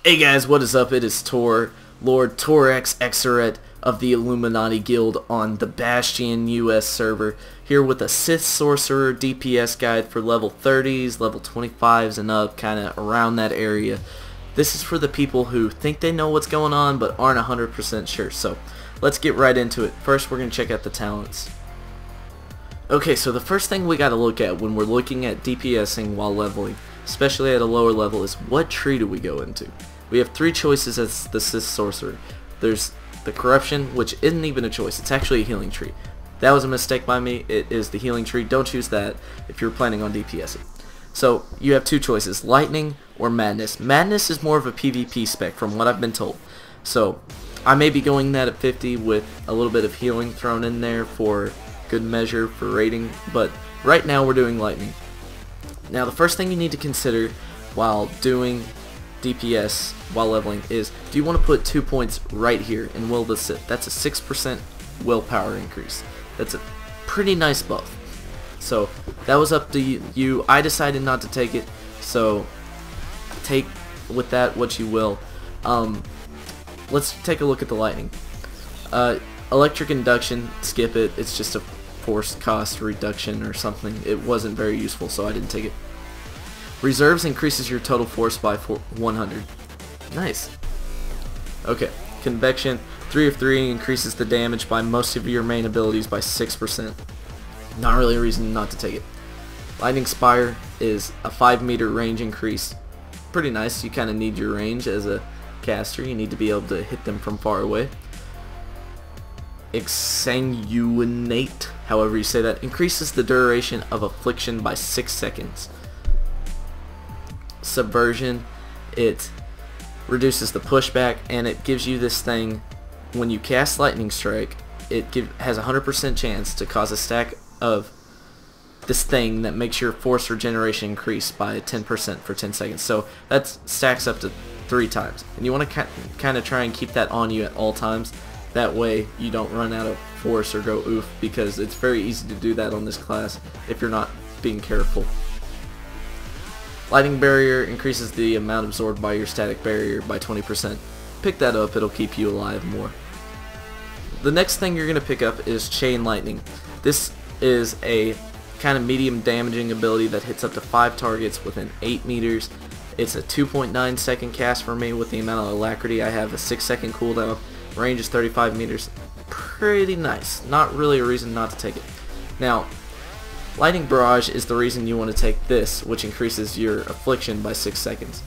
Hey guys, what is up? It is Tor, Lord Torx Exeret of the Illuminati Guild on the Bastion US server, here with a Sith Sorcerer DPS guide for level 30s, level 25s and up, kinda around that area. This is for the people who think they know what's going on but aren't 100% sure, so let's get right into it. First we're going to check out the talents. Okay, so the first thing we got to look at when we're looking at DPSing while leveling, especially at a lower level, is what tree do we go into? We have three choices as the Sith Sorcerer. There's the Corruption, which isn't even a choice. It's actually a healing tree. That was a mistake by me. It is the healing tree. Don't choose that if you're planning on DPSing. So you have two choices, Lightning or Madness. Madness is more of a PvP spec from what I've been told. So I may be going that at 50 with a little bit of healing thrown in there for good measure for rating, but right now we're doing Lightning. Now the first thing you need to consider while doing DPS while leveling is, do you want to put 2 points right here in Will the Sith? That's a 6% willpower increase. That's a pretty nice buff. So that was up to you. I decided not to take it, so take with that what you will. Let's take a look at the Lightning. Electric Induction, skip it. It's just a force cost reduction or something. It wasn't very useful, so I didn't take it. Reserves increases your total force by 100. Nice. Okay. Convection, 3 of 3 increases the damage by most of your main abilities by 6%. Not really a reason not to take it. Lightning Spire is a 5-meter range increase. Pretty nice. You kind of need your range as a caster. You need to be able to hit them from far away. Exsanguinate, however you say that, increases the duration of affliction by 6 seconds. Subversion, it reduces the pushback, and it gives you this thing when you cast Lightning Strike. It has a 100% chance to cause a stack of this thing that makes your force regeneration increase by 10% for 10 seconds. So that stacks up to 3 times, and you want to kind of try and keep that on you at all times. That way you don't run out of force or go oof, because it's very easy to do that on this class if you're not being careful. Lightning Barrier increases the amount absorbed by your static barrier by 20%. Pick that up, it'll keep you alive more. The next thing you're going to pick up is Chain Lightning. This is a kind of medium damaging ability that hits up to 5 targets within 8 meters. It's a 2.9 second cast for me with the amount of alacrity. I have a 6 second cooldown. Range is 35 meters. Pretty nice. Not really a reason not to take it. Now, Lightning Barrage is the reason you want to take this, which increases your affliction by 6 seconds.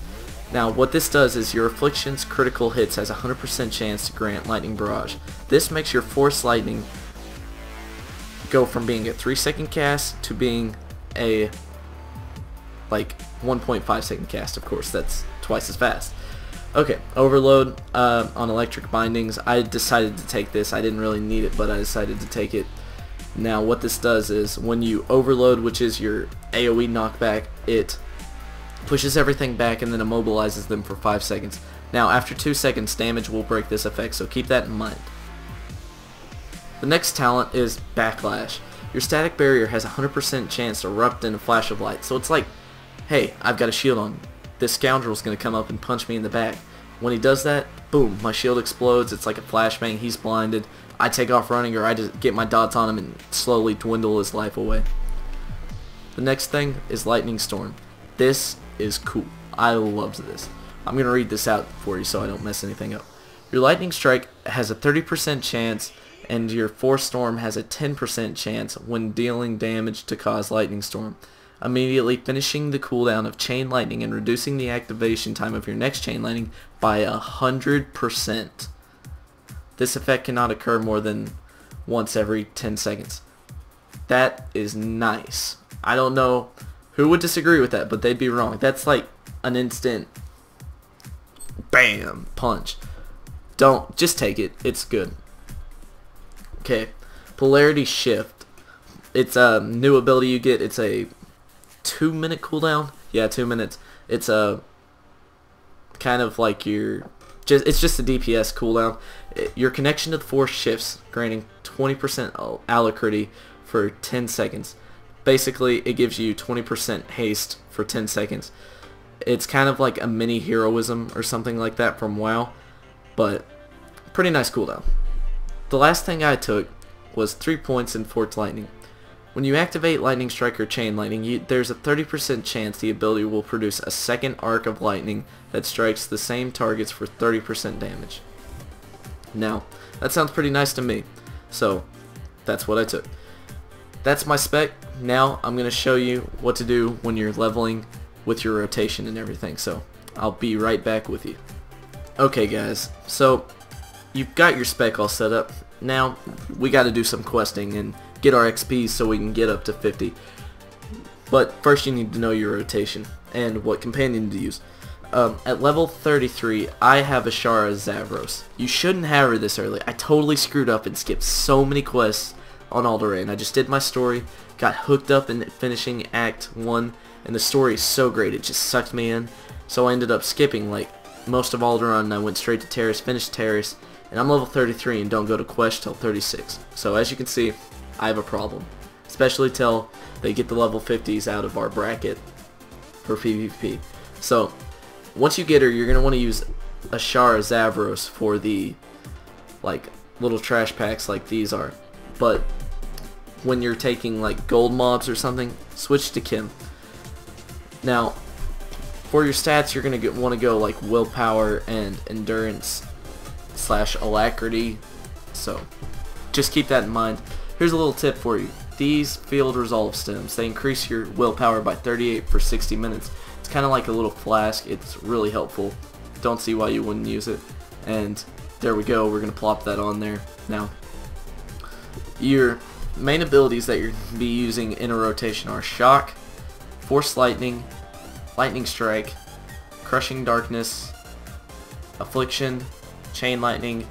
Now, what this does is your affliction's critical hits has a 100% chance to grant Lightning Barrage. This makes your Force Lightning go from being a 3-second cast to being a 1.5 second cast. Of course, that's twice as fast. Okay, Overload on Electric Bindings. I decided to take this. I didn't really need it, but I decided to take it. Now what this does is, when you overload, which is your AoE knockback, it pushes everything back and then immobilizes them for 5 seconds. Now after 2 seconds, damage will break this effect, so keep that in mind. The next talent is Backlash. Your static barrier has a 100% chance to erupt in a flash of light, so it's like, hey, I've got a shield on. This scoundrel's going to come up and punch me in the back. When he does that, boom, my shield explodes. It's like a flashbang. He's blinded. I take off running, or I just get my dots on him and slowly dwindle his life away. The next thing is Lightning Storm. This is cool. I love this. I'm going to read this out for you so I don't mess anything up. Your Lightning Strike has a 30% chance, and your Force Storm has a 10% chance when dealing damage to cause Lightning Storm, immediately finishing the cooldown of Chain Lightning and reducing the activation time of your next Chain Lightning by 100%. This effect cannot occur more than once every 10 seconds. That is nice. I don't know who would disagree with that, but they'd be wrong. That's like an instant BAM punch. Just take it. It's good. Okay, Polarity Shift. It's a new ability you get. It's a 2-minute cooldown. Yeah, 2 minutes. It's a kind of like it's just a DPS cooldown. Your connection to the Force shifts, granting 20% alacrity for 10 seconds. Basically, it gives you 20% haste for 10 seconds. It's kind of like a mini heroism or something like that from WoW, but pretty nice cooldown. The last thing I took was 3 points in Forked Lightning. When you activate Lightning Strike or Chain Lightning, there's a 30% chance the ability will produce a second arc of lightning that strikes the same targets for 30% damage. Now, that sounds pretty nice to me, so that's what I took. That's my spec. Now I'm going to show you what to do when you're leveling with your rotation and everything, so I'll be right back with you. Okay guys, so you've got your spec all set up. Now we got to do some questing and get our XP so we can get up to 50. But first you need to know your rotation and what companion to use. At level 33, I have Ashara Zavros. You shouldn't have her this early. I totally screwed up and skipped so many quests on Alderaan. I just did my story, got hooked up in finishing Act 1, and the story is so great, it just sucked me in. So I ended up skipping like most of Alderaan, and I went straight to Terrace, finished Terrace, and I'm level 33 and don't go to quest till 36. So as you can see, I have a problem, especially till they get the level 50s out of our bracket for PvP. So once you get her, you're going to want to use Ashara Zavros for the like little trash packs like these are. But when you're taking like gold mobs or something, switch to Kim. Now for your stats, you're going to want to go like willpower and endurance / alacrity, so just keep that in mind. Here's a little tip for you. These field resolve stems, they increase your willpower by 38 for 60 minutes. It's kind of like a little flask. It's really helpful. Don't see why you wouldn't use it. And there we go, we're going to plop that on there. Now your main abilities that you're going to be using in a rotation are Shock, Force Lightning, Lightning Strike, Crushing Darkness, Affliction, Chain Lightning,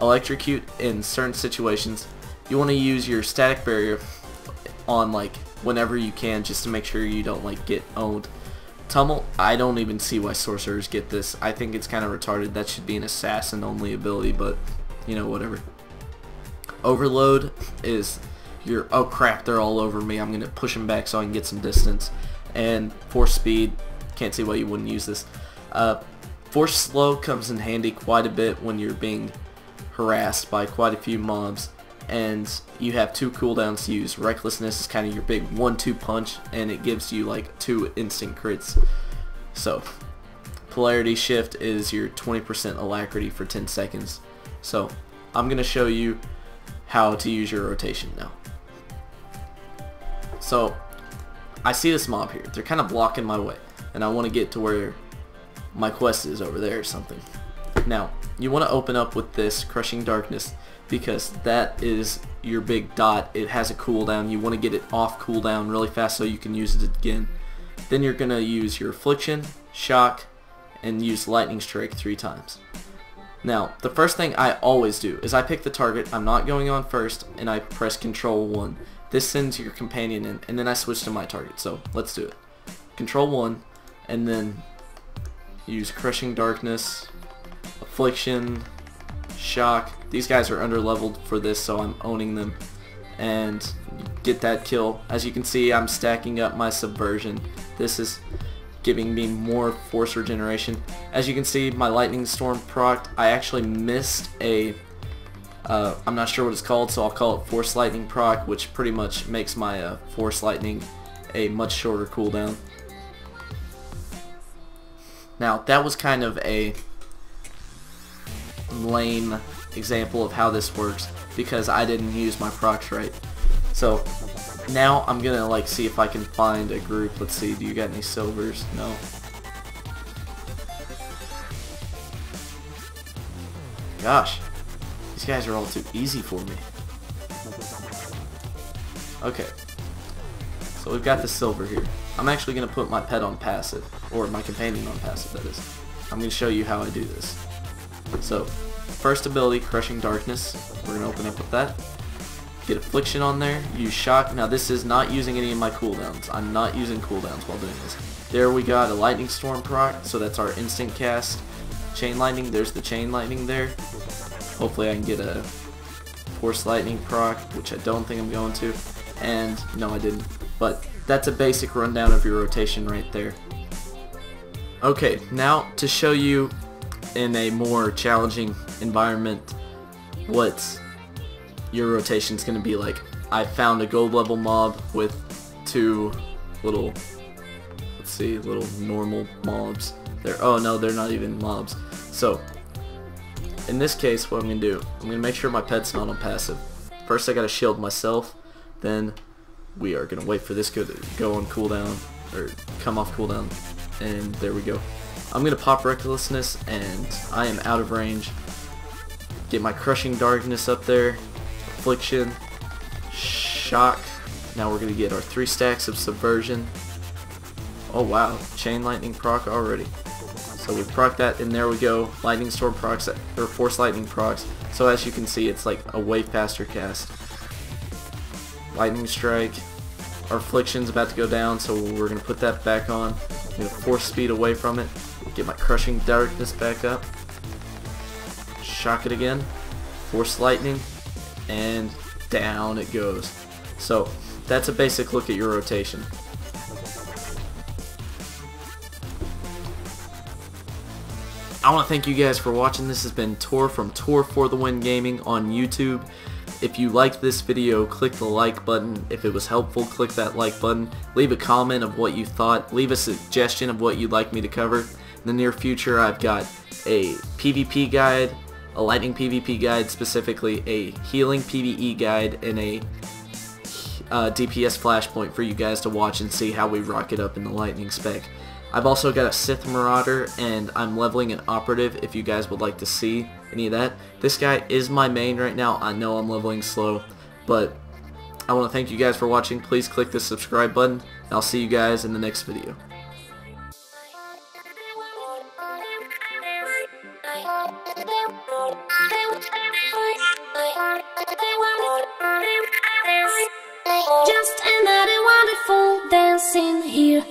Electrocute in certain situations. You want to use your Static Barrier on like whenever you can, just to make sure you don't like get owned. Tumult, I don't even see why sorcerers get this. I think it's kind of retarded. That should be an assassin only ability, but you know, whatever. Overload is your, oh crap, they're all over me, I'm gonna push them back so I can get some distance. And Force Speed, can't see why you wouldn't use this. Force Slow comes in handy quite a bit when you're being harassed by quite a few mobs, and you have 2 cooldowns to use. Recklessness is kind of your big 1-2 punch, and it gives you like 2 instant crits. So Polarity Shift is your 20% alacrity for 10 seconds. So I'm going to show you how to use your rotation now. So I see this mob here. They're kind of blocking my way, and I want to get to where my quest is over there or something. Now you want to open up with this Crushing Darkness, because that is your big dot. It has a cooldown. You want to get it off cooldown really fast so you can use it again. Then you're going to use your Affliction, Shock, and use Lightning Strike 3 times. Now the first thing I always do is I pick the target, I'm not going on first, and I press Control 1. This sends your companion in, and then I switch to my target. So let's do it. Control 1, and then use Crushing Darkness, Affliction, Shock. These guys are under leveled for this, so I'm owning them, and get that kill. As you can see, I'm stacking up my Subversion. This is giving me more force regeneration. As you can see, my Lightning Storm proc, I actually missed a I'm not sure what it's called, so I'll call it Force Lightning proc, which pretty much makes my Force Lightning a much shorter cooldown. Now that was kind of a lame example of how this works because I didn't use my procs right. So now I'm gonna like see if I can find a group. Let's see, do you got any silvers? No. Gosh, these guys are all too easy for me. Okay, so we've got the silver here. I'm actually gonna put my pet on passive, or my companion on passive, that is. I'm gonna show you how I do this. So first ability, Crushing Darkness. We're gonna open up with that. Get Affliction on there, use Shock. Now this is not using any of my cooldowns. I'm not using cooldowns while doing this. There we got a Lightning Storm proc, so that's our instant cast. Chain Lightning, there's the Chain Lightning there. Hopefully I can get a Force Lightning proc, which I don't think I'm going to. And no, I didn't. But that's a basic rundown of your rotation right there. Okay, now to show you in a more challenging environment what your rotation is going to be like. I found a gold level mob with 2 little, let's see, little normal mobs. Oh no, they're not even mobs. So in this case, what I'm going to do, I'm going to make sure my pet's not on passive. First I got to shield myself, then we are going to wait for this to go on cooldown, or come off cooldown, and there we go. I'm going to pop Recklessness, and I am out of range. Get my Crushing Darkness up there, Affliction, Shock. Now we're going to get our 3 stacks of Subversion. Oh wow, Chain Lightning proc already. So we proc that, and there we go. Lightning Storm procs, or Force Lightning procs. So as you can see, it's like a way faster cast. Lightning Strike. Our Affliction's about to go down, so we're going to put that back on. I'm going to force speed away from it. Get my Crushing Darkness back up. Shock it again. Force Lightning. And down it goes. So that's a basic look at your rotation. I want to thank you guys for watching. This has been Tor from Tor for the Win Gaming on YouTube. If you liked this video, click the like button. If it was helpful, click that like button. Leave a comment of what you thought. Leave a suggestion of what you'd like me to cover. In the near future, I've got a PvP guide, a lightning PvP guide, specifically a healing PvE guide, and a DPS flashpoint for you guys to watch and see how we rock it up in the lightning spec. I've also got a Sith Marauder, and I'm leveling an Operative if you guys would like to see any of that. This guy is my main right now. I know I'm leveling slow, but I want to thank you guys for watching. Please click the subscribe button, and I'll see you guys in the next video. Just another wonderful dancing here.